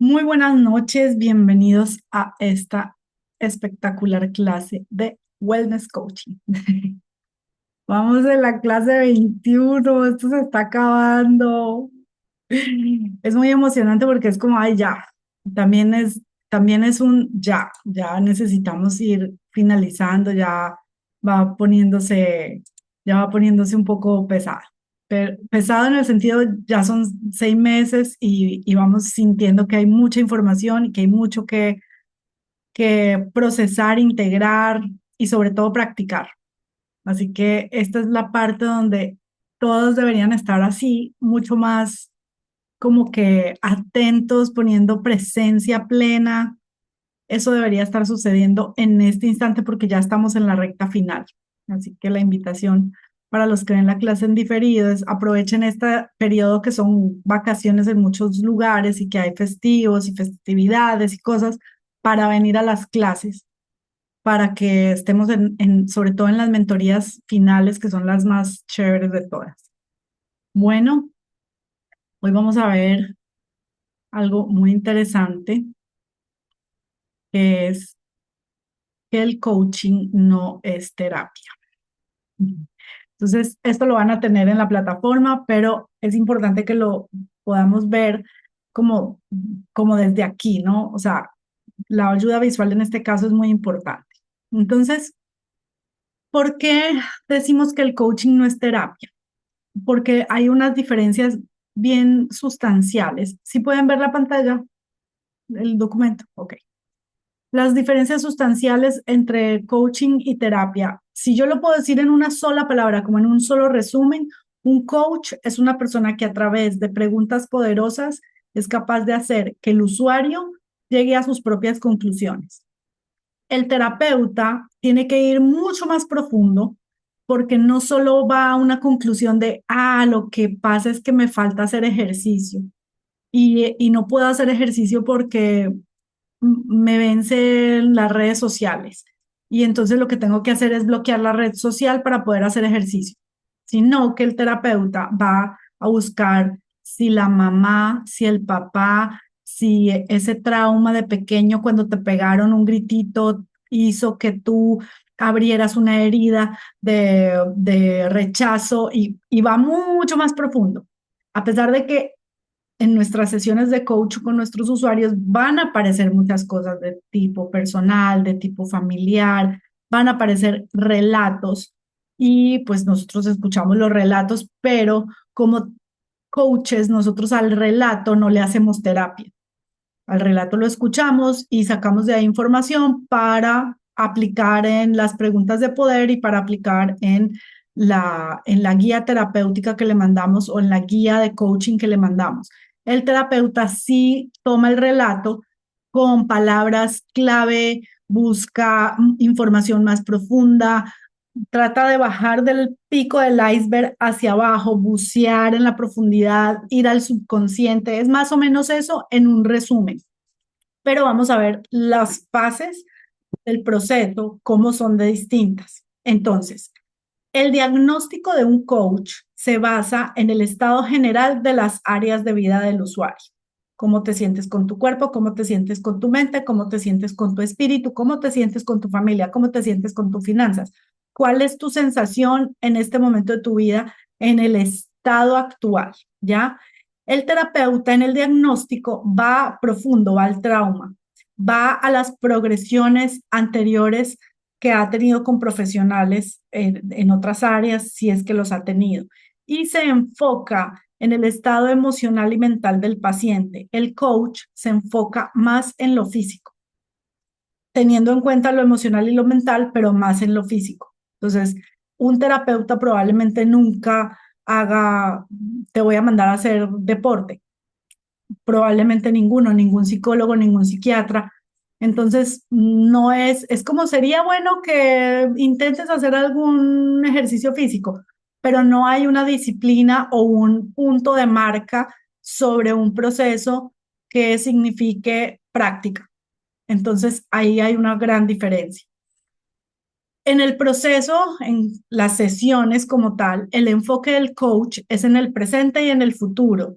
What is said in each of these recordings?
Muy buenas noches, bienvenidos a esta espectacular clase de Wellness Coaching. Vamos en la clase 21, esto se está acabando. Es muy emocionante porque es como, ay, ya, también es, también es un ya necesitamos ir finalizando, ya va poniéndose un poco pesado. Pero pesado en el sentido, ya son 6 meses y vamos sintiendo que hay mucha información y que hay mucho que procesar, integrar y sobre todo practicar. Así que esta es la parte donde todos deberían estar así, mucho más como que atentos, poniendo presencia plena. Eso debería estar sucediendo en este instante porque ya estamos en la recta final. Así que la invitación para los que ven la clase en diferido es aprovechen este periodo que son vacaciones en muchos lugares y que hay festivos y festividades y cosas para venir a las clases, para que estemos sobre todo en las mentorías finales que son las más chéveres de todas. Bueno, hoy vamos a ver algo muy interesante, que es que el coaching no es terapia. Entonces, esto lo van a tener en la plataforma, pero es importante que lo podamos ver como, como desde aquí, ¿no? O sea, la ayuda visual en este caso es muy importante. Entonces, ¿por qué decimos que el coaching no es terapia? Porque hay unas diferencias bien sustanciales. ¿Sí pueden ver la pantalla, el documento? Ok. Las diferencias sustanciales entre coaching y terapia. Si yo lo puedo decir en una sola palabra, como en un solo resumen, un coach es una persona que a través de preguntas poderosas es capaz de hacer que el usuario llegue a sus propias conclusiones. El terapeuta tiene que ir mucho más profundo porque no solo va a una conclusión de, lo que pasa es que me falta hacer ejercicio y no puedo hacer ejercicio porque me vencen las redes sociales y entonces lo que tengo que hacer es bloquear la red social para poder hacer ejercicio, sino que el terapeuta va a buscar si la mamá, si el papá, si ese trauma de pequeño cuando te pegaron un gritito hizo que tú abrieras una herida de rechazo y va mucho más profundo. A pesar de que en nuestras sesiones de coach con nuestros usuarios van a aparecer muchas cosas de tipo personal, de tipo familiar, van a aparecer relatos y pues nosotros escuchamos los relatos, pero como coaches nosotros al relato no le hacemos terapia. Al relato lo escuchamos y sacamos de ahí información para aplicar en las preguntas de poder y para aplicar en la guía terapéutica que le mandamos o en la guía de coaching que le mandamos. El terapeuta sí toma el relato con palabras clave, busca información más profunda, trata de bajar del pico del iceberg hacia abajo, bucear en la profundidad, ir al subconsciente. Es más o menos eso en un resumen. Pero vamos a ver las fases del proceso, cómo son de distintas. Entonces, el diagnóstico de un coach se basa en el estado general de las áreas de vida del usuario. Cómo te sientes con tu cuerpo, cómo te sientes con tu mente, cómo te sientes con tu espíritu, cómo te sientes con tu familia, cómo te sientes con tus finanzas. ¿Cuál es tu sensación en este momento de tu vida en el estado actual? ¿Ya? El terapeuta en el diagnóstico va profundo, va al trauma, va a las progresiones anteriores que ha tenido con profesionales en otras áreas, si es que los ha tenido, y se enfoca en el estado emocional y mental del paciente. El coach se enfoca más en lo físico, teniendo en cuenta lo emocional y lo mental, pero más en lo físico. Entonces, un terapeuta probablemente nunca haga, te voy a mandar a hacer deporte, probablemente ninguno, ningún psicólogo, ningún psiquiatra. Entonces, no es como sería bueno que intentes hacer algún ejercicio físico, pero no hay una disciplina o un punto de marca sobre un proceso que signifique práctica. Entonces, ahí hay una gran diferencia. En el proceso, en las sesiones como tal, el enfoque del coach es en el presente y en el futuro,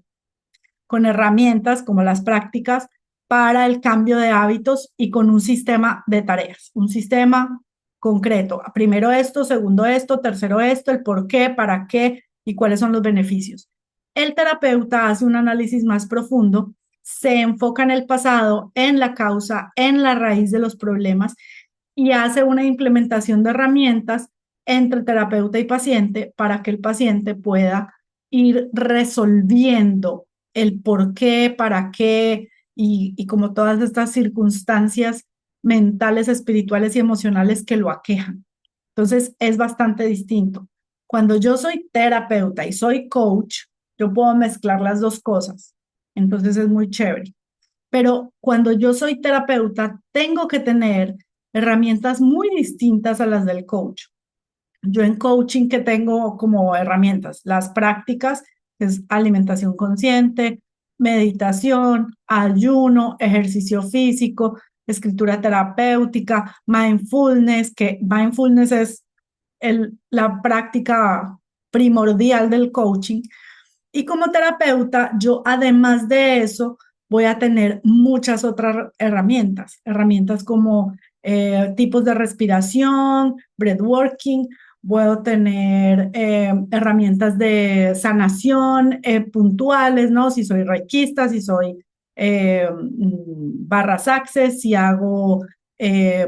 con herramientas como las prácticas para el cambio de hábitos y con un sistema de tareas, un sistema concreto. Primero esto, segundo esto, tercero esto, el por qué, para qué y cuáles son los beneficios. El terapeuta hace un análisis más profundo, se enfoca en el pasado, en la causa, en la raíz de los problemas y hace una implementación de herramientas entre terapeuta y paciente para que el paciente pueda ir resolviendo el por qué, para qué y como todas estas circunstancias mentales, espirituales y emocionales que lo aquejan. Entonces es bastante distinto. Cuando yo soy terapeuta y soy coach, yo puedo mezclar las dos cosas. Entonces es muy chévere. Pero cuando yo soy terapeuta, tengo que tener herramientas muy distintas a las del coach. Yo en coaching que tengo como herramientas, las prácticas, es alimentación consciente, meditación, ayuno, ejercicio físico, escritura terapéutica, mindfulness, que mindfulness es la práctica primordial del coaching. Y como terapeuta, yo además de eso voy a tener muchas otras herramientas, herramientas como tipos de respiración, breathworking, puedo tener herramientas de sanación puntuales, ¿no? Si soy reikista, si soy barras access, si hago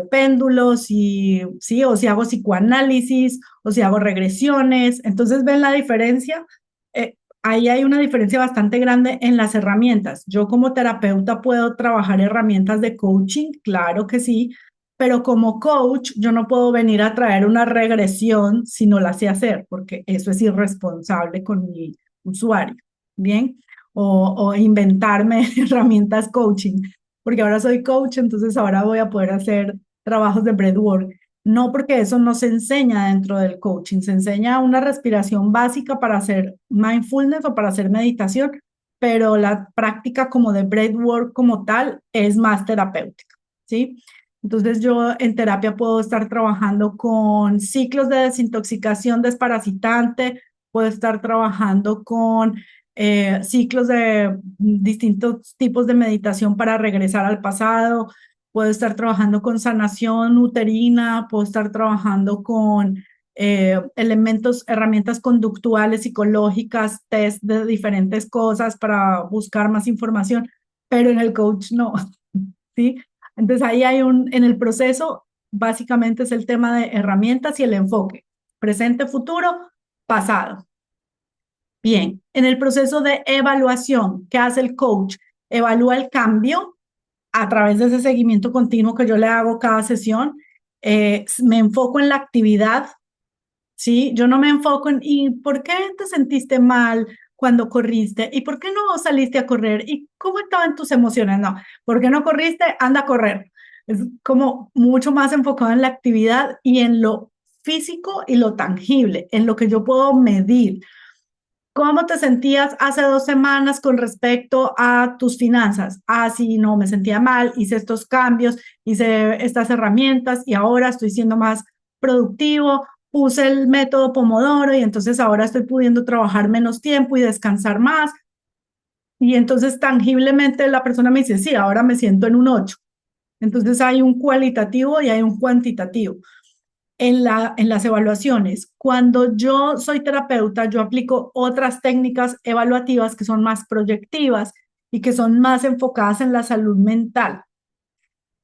péndulos, sí, o si hago psicoanálisis, o si hago regresiones. Entonces, ¿ven la diferencia? Eh, Ahí hay una diferencia bastante grande en las herramientas. Yo como terapeuta puedo trabajar herramientas de coaching, claro que sí, pero como coach yo no puedo venir a traer una regresión si no la sé hacer, porque eso es irresponsable con mi usuario, ¿bien? O inventarme herramientas coaching, porque ahora soy coach, entonces ahora voy a poder hacer trabajos de breathwork. No, porque eso no se enseña dentro del coaching, se enseña una respiración básica para hacer mindfulness o para hacer meditación, pero la práctica como de breathwork como tal es más terapéutica, ¿sí? Entonces yo en terapia puedo estar trabajando con ciclos de desintoxicación desparasitante, puedo estar trabajando con ciclos de distintos tipos de meditación para regresar al pasado, puedo estar trabajando con sanación uterina, puedo estar trabajando con elementos, herramientas conductuales, psicológicas, test de diferentes cosas para buscar más información, pero en el coach no, ¿sí? Entonces ahí hay en el proceso, básicamente es el tema de herramientas y el enfoque, presente, futuro, pasado. Bien, en el proceso de evaluación, ¿qué hace el coach? Evalúa el cambio a través de ese seguimiento continuo que yo le hago cada sesión. Me enfoco en la actividad, ¿sí? Yo no me enfoco en, ¿y por qué te sentiste mal cuando corriste? ¿Y por qué no saliste a correr? ¿Y cómo estaban tus emociones? No, ¿por qué no corriste? Anda a correr. Es como mucho más enfocado en la actividad y en lo físico y lo tangible, en lo que yo puedo medir. ¿Cómo te sentías hace 2 semanas con respecto a tus finanzas? Ah, sí, no, me sentía mal, hice estos cambios, hice estas herramientas y ahora estoy siendo más productivo, puse el método Pomodoro y entonces ahora estoy pudiendo trabajar menos tiempo y descansar más. Y entonces tangiblemente la persona me dice, sí, ahora me siento en un 8. Entonces hay un cualitativo y hay un cuantitativo en las evaluaciones. Cuando yo soy terapeuta, yo aplico otras técnicas evaluativas que son más proyectivas y que son más enfocadas en la salud mental.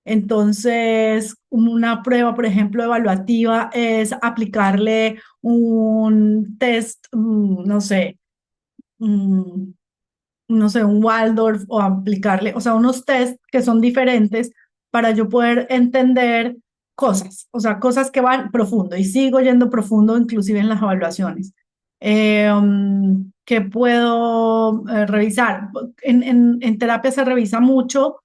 Entonces, una prueba, por ejemplo, evaluativa es aplicarle un test, mm, no sé, un Waldorf o aplicarle, o sea, unos test que son diferentes para yo poder entender cosas, o sea, cosas que van profundo y sigo yendo profundo inclusive en las evaluaciones. ¿Qué puedo revisar? En terapia se revisa mucho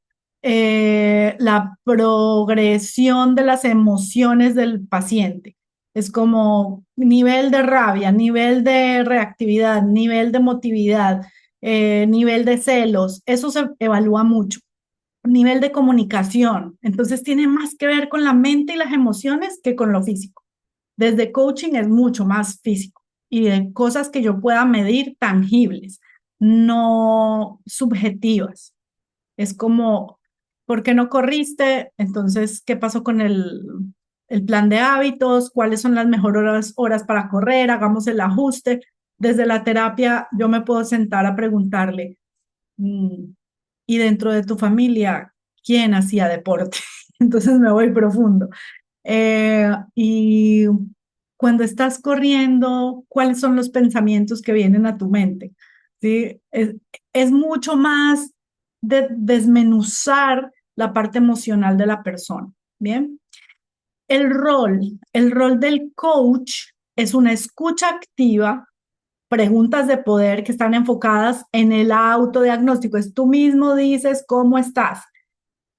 la progresión de las emociones del paciente. Es como nivel de rabia, nivel de reactividad, nivel de emotividad, nivel de celos, eso se evalúa mucho. Nivel de comunicación, entonces tiene más que ver con la mente y las emociones que con lo físico. Desde coaching es mucho más físico y de cosas que yo pueda medir tangibles, no subjetivas. Es como ¿Por qué no corriste? Entonces, ¿qué pasó con el plan de hábitos? ¿Cuáles son las mejores horas para correr? Hagamos el ajuste. Desde la terapia, yo me puedo sentar a preguntarle, y dentro de tu familia, ¿quién hacía deporte? Entonces me voy profundo. Y cuando estás corriendo, ¿cuáles son los pensamientos que vienen a tu mente? ¿Sí? Es mucho más de desmenuzar la parte emocional de la persona. Bien. El rol del coach es una escucha activa, preguntas de poder que están enfocadas en el autodiagnóstico. Es tú mismo dices cómo estás.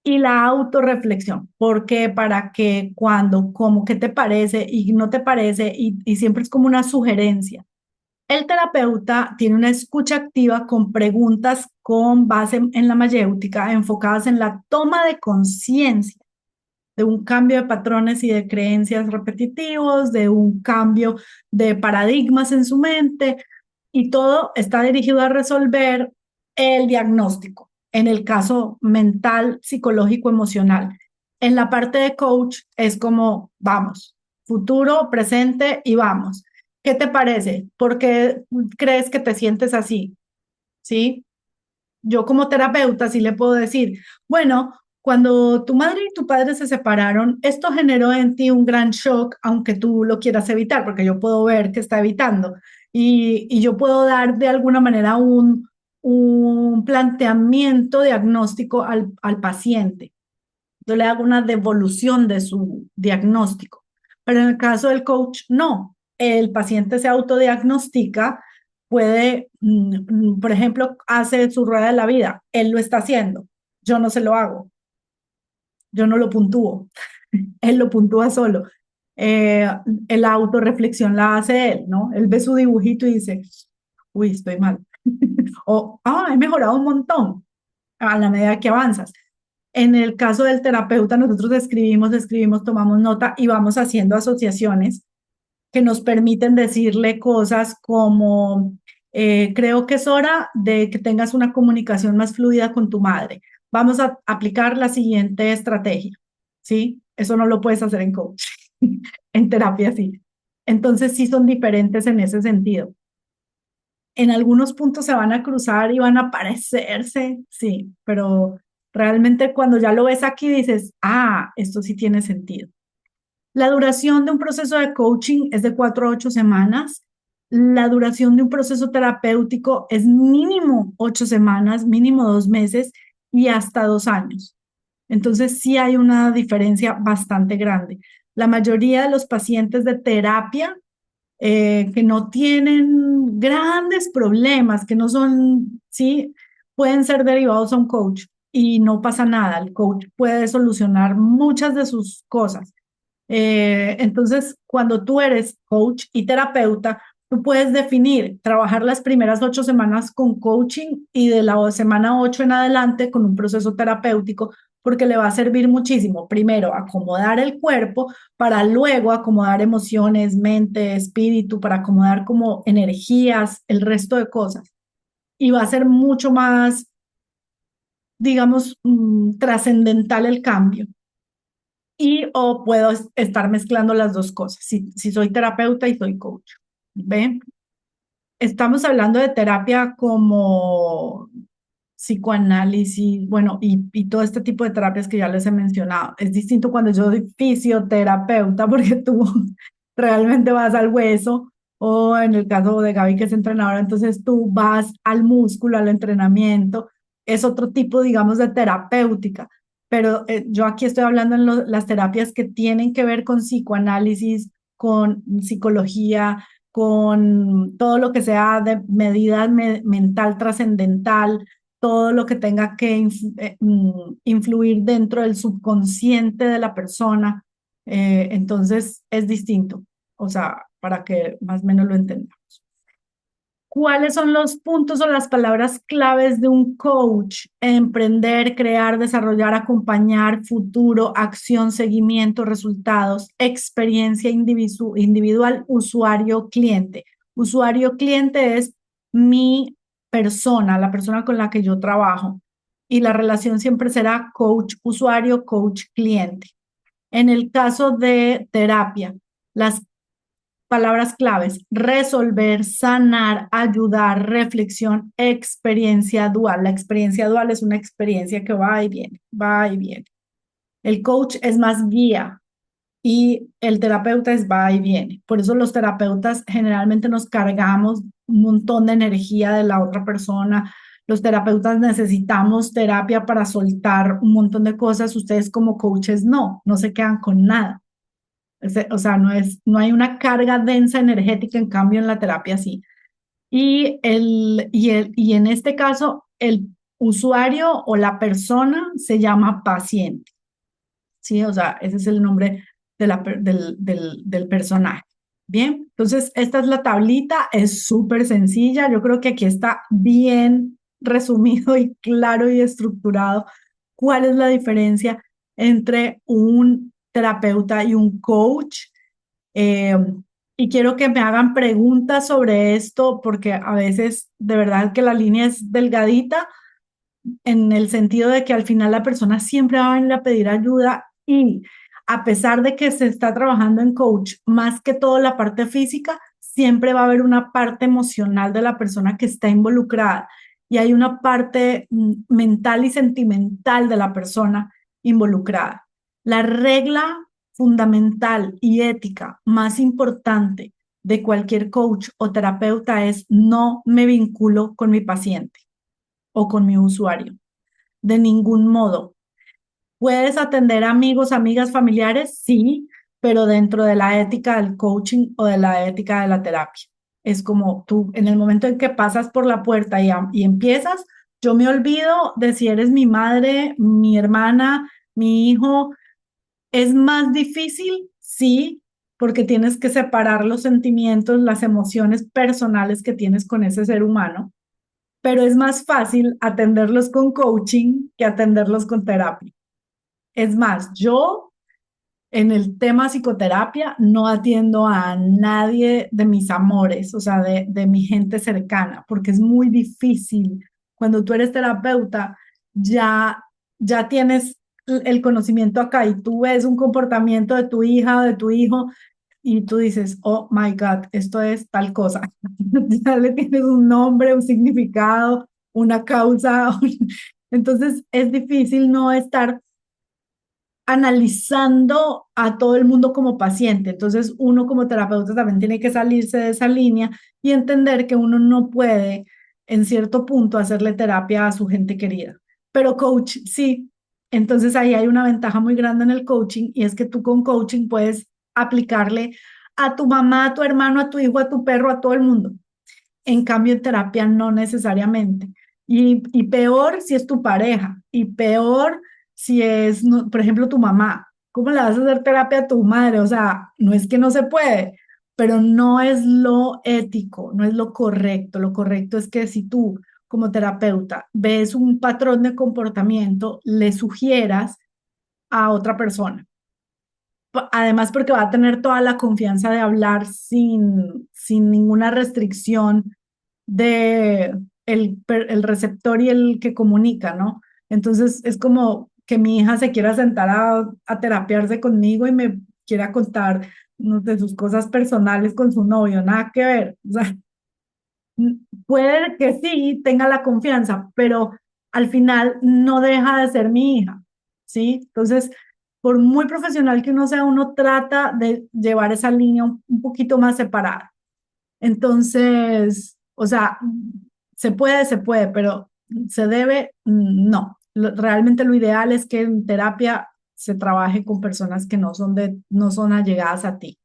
Y la autorreflexión, ¿por qué? Para qué, cuándo, cómo, qué te parece y no te parece, y siempre es como una sugerencia. El terapeuta tiene una escucha activa con preguntas con base en la mayéutica, enfocadas en la toma de conciencia de un cambio de patrones y de creencias repetitivos, de un cambio de paradigmas en su mente, y todo está dirigido a resolver el diagnóstico, en el caso mental, psicológico, emocional. En la parte de coach es como, vamos, futuro, presente y vamos. ¿Qué te parece? ¿Por qué crees que te sientes así? ¿Sí? Yo como terapeuta sí le puedo decir, bueno, cuando tu madre y tu padre se separaron, esto generó en ti un gran shock, aunque tú lo quieras evitar, porque yo puedo ver que está evitando. Y yo puedo dar de alguna manera un planteamiento diagnóstico al paciente. Yo le hago una devolución de su diagnóstico. Pero en el caso del coach, no. El paciente se autodiagnostica, puede, por ejemplo, hace su rueda de la vida. Él lo está haciendo. Yo no se lo hago. Yo no lo puntúo. Él lo puntúa solo. La autorreflexión la hace él, ¿no? Él ve su dibujito y dice, uy, estoy mal. O, he mejorado un montón a la medida que avanzas. En el caso del terapeuta, nosotros escribimos, tomamos nota y vamos haciendo asociaciones que nos permiten decirle cosas como, creo que es hora de que tengas una comunicación más fluida con tu madre. Vamos a aplicar la siguiente estrategia, ¿sí? Eso no lo puedes hacer en coach, en terapia sí. Entonces sí son diferentes en ese sentido. En algunos puntos se van a cruzar y van a parecerse, sí, pero realmente cuando ya lo ves aquí dices, esto sí tiene sentido. La duración de un proceso de coaching es de 4 a 8 semanas. La duración de un proceso terapéutico es mínimo 8 semanas, mínimo 2 meses y hasta 2 años. Entonces sí hay una diferencia bastante grande. La mayoría de los pacientes de terapia que no tienen grandes problemas, que no son, sí, pueden ser derivados a un coach y no pasa nada. El coach puede solucionar muchas de sus cosas. Entonces, cuando tú eres coach y terapeuta, tú puedes definir, trabajar las primeras 8 semanas con coaching y de la semana 8 en adelante con un proceso terapéutico, porque le va a servir muchísimo. Primero, acomodar el cuerpo para luego acomodar emociones, mente, espíritu, para acomodar como energías, el resto de cosas. Y va a ser mucho más, digamos, trascendental el cambio. O puedo estar mezclando las dos cosas, si soy terapeuta y soy coach. ¿Ven? Estamos hablando de terapia como psicoanálisis, bueno, y todo este tipo de terapias que ya les he mencionado. Es distinto cuando yo soy fisioterapeuta, porque tú realmente vas al hueso, o en el caso de Gaby, que es entrenadora, entonces tú vas al músculo, al entrenamiento. Es otro tipo, digamos, de terapéutica. Pero yo aquí estoy hablando en las terapias que tienen que ver con psicoanálisis, con psicología, con todo lo que sea de medida mental trascendental, todo lo que tenga que influir dentro del subconsciente de la persona. Entonces es distinto, o sea, para que más o menos lo entendamos. ¿Cuáles son los puntos o las palabras claves de un coach? Emprender, crear, desarrollar, acompañar, futuro, acción, seguimiento, resultados, experiencia individual, usuario, cliente. Usuario, cliente es mi persona, la persona con la que yo trabajo. y la relación siempre será coach-usuario, coach-cliente. En el caso de terapia, las palabras claves: resolver, sanar, ayudar, reflexión, experiencia dual. La experiencia dual es una experiencia que va y viene, va y viene. El coach es más guía y el terapeuta es va y viene. Por eso los terapeutas generalmente nos cargamos un montón de energía de la otra persona. Los terapeutas necesitamos terapia para soltar un montón de cosas. Ustedes como coaches no se quedan con nada. O sea, no hay una carga densa energética, en cambio en la terapia sí. Y en este caso, el usuario o la persona se llama paciente, ¿sí? O sea, ese es el nombre del personaje. Bien, entonces esta es la tablita, es súper sencilla. Yo creo que aquí está bien resumido y claro y estructurado cuál es la diferencia entre un terapeuta y un coach. Eh, y quiero que me hagan preguntas sobre esto porque a veces de verdad que la línea es delgadita en el sentido de que al final la persona siempre va a venir a pedir ayuda y a pesar de que se está trabajando en coach, más que todo la parte física, siempre va a haber una parte emocional de la persona que está involucrada y hay una parte mental y sentimental de la persona involucrada. La regla fundamental y ética más importante de cualquier coach o terapeuta es: no me vinculo con mi paciente o con mi usuario. De ningún modo. ¿Puedes atender a amigos, amigas, familiares? Sí, pero dentro de la ética del coaching o de la ética de la terapia. Es como tú, en el momento en que pasas por la puerta y empiezas, yo me olvido de si eres mi madre, mi hermana, mi hijo. ¿Es más difícil? Sí, porque tienes que separar los sentimientos, las emociones personales que tienes con ese ser humano, pero es más fácil atenderlos con coaching que atenderlos con terapia. Es más, yo en el tema psicoterapia no atiendo a nadie de mis amores, o sea, de mi gente cercana, porque es muy difícil. Cuando tú eres terapeuta, ya tienes el conocimiento acá y tú ves un comportamiento de tu hija o de tu hijo y tú dices, oh my God, esto es tal cosa. Ya le tienes un nombre, un significado, una causa. Entonces es difícil no estar analizando a todo el mundo como paciente. Entonces uno como terapeuta también tiene que salirse de esa línea y entender que uno no puede en cierto punto hacerle terapia a su gente querida. Pero coach, sí. Entonces ahí hay una ventaja muy grande en el coaching y es que tú con coaching puedes aplicarle a tu mamá, a tu hermano, a tu hijo, a tu perro, a todo el mundo. En cambio, en terapia no necesariamente. Y peor si es tu pareja, y peor si es, por ejemplo, tu mamá. ¿Cómo le vas a hacer terapia a tu madre? O sea, no es que no se puede, pero no es lo ético, no es lo correcto. Lo correcto es que si tú, como terapeuta, ves un patrón de comportamiento, le sugieras a otra persona. Además, porque va a tener toda la confianza de hablar sin ninguna restricción de el receptor y el que comunica, ¿no? Entonces es como que mi hija se quiera sentar a terapiarse conmigo y me quiera contar, no, de sus cosas personales con su novio, nada que ver. O sea, puede que sí tenga la confianza, pero al final no deja de ser mi hija, ¿sí? Entonces, por muy profesional que uno sea, uno trata de llevar esa línea un poquito más separada. Entonces, o sea, se puede, pero se debe, no. Realmente lo ideal es que en terapia se trabaje con personas que no son allegadas a ti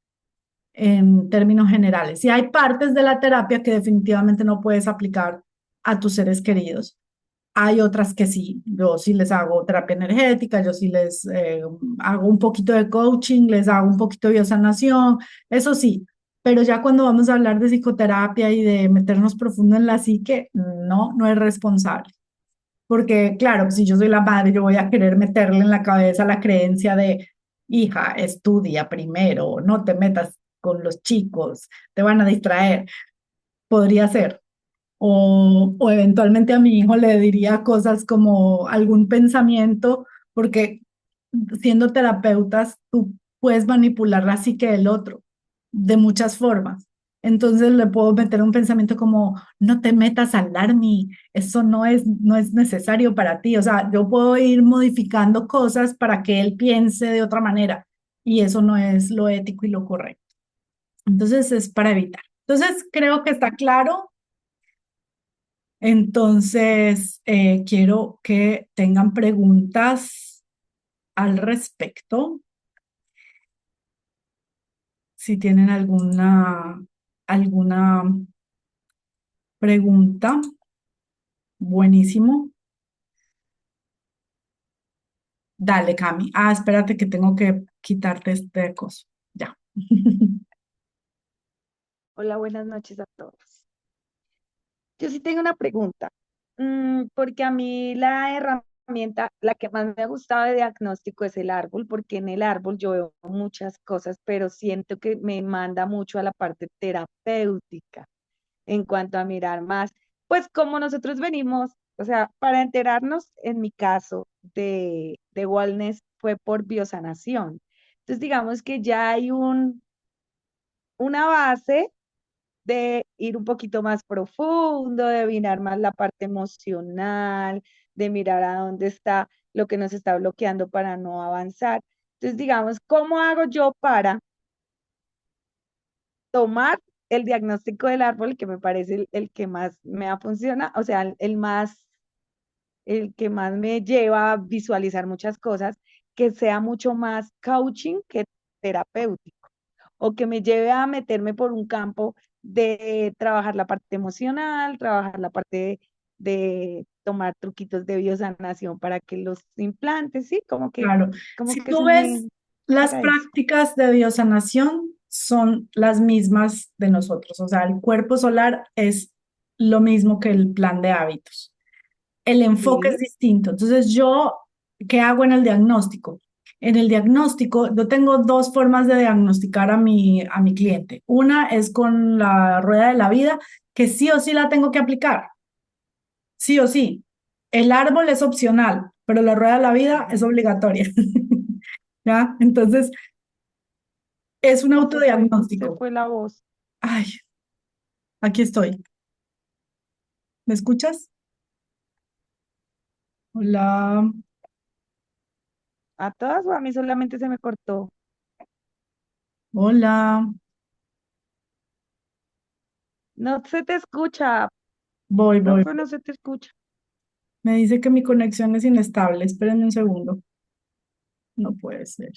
en términos generales. Y hay partes de la terapia que definitivamente no puedes aplicar a tus seres queridos. Hay otras que sí. Yo sí les hago terapia energética, yo sí les hago un poquito de coaching, les hago un poquito de biosanación, eso sí. Pero ya cuando vamos a hablar de psicoterapia y de meternos profundo en la psique, no es responsable. Porque claro, si yo soy la madre, yo voy a querer meterle en la cabeza la creencia de: hija, estudia primero, no te metas con los chicos, te van a distraer. Podría ser, o eventualmente a mi hijo le diría cosas como algún pensamiento, porque siendo terapeutas tú puedes manipular la psique del otro de muchas formas. Entonces le puedo meter un pensamiento como, no te metas al army, eso no es necesario para ti. O sea, yo puedo ir modificando cosas para que él piense de otra manera y eso no es lo ético y lo correcto. Entonces es para evitar. Entonces creo que está claro. Entonces quiero que tengan preguntas al respecto. Si tienen alguna pregunta, buenísimo. Dale, Cami. Ah, espérate que tengo que quitarte este coso. Ya. Hola, buenas noches a todos. Yo sí tengo una pregunta, porque a mí la herramienta, la que más me ha gustado de diagnóstico es el árbol, porque en el árbol yo veo muchas cosas, pero siento que me manda mucho a la parte terapéutica en cuanto a mirar más, pues como nosotros venimos, o sea, para enterarnos, en mi caso de wellness fue por biosanación. Entonces, digamos que ya hay una base de ir un poquito más profundo, de mirar más la parte emocional, de mirar a dónde está lo que nos está bloqueando para no avanzar. Entonces, digamos, ¿cómo hago yo para tomar el diagnóstico del árbol, que me parece el que más me ha funcionado, o sea, el que más me lleva a visualizar muchas cosas, que sea mucho más coaching que terapéutico? O que me lleve a meterme por un campo de trabajar la parte emocional, trabajar la parte de tomar truquitos de biosanación para que los implantes, sí, Claro. como Si que tú se ves, me las haga eso. prácticas de biosanación son las mismas de nosotros. O sea, el cuerpo solar es lo mismo que el plan de hábitos. El enfoque es Sí, distinto. Entonces, ¿qué hago en el diagnóstico? En el diagnóstico, yo tengo dos formas de diagnosticar a mi cliente. Una es con la rueda de la vida, que sí o sí la tengo que aplicar, sí o sí. El árbol es opcional, pero la rueda de la vida es obligatoria. ¿Ya? Entonces, es un se autodiagnóstico. fue la voz. Ay, aquí estoy. ¿Me escuchas? Hola, A todas o a mí solamente se me cortó. hola. No se te escucha, Voy, voy. profe, no se te escucha. Me dice que mi conexión es inestable. Espérenme un segundo. No puede ser.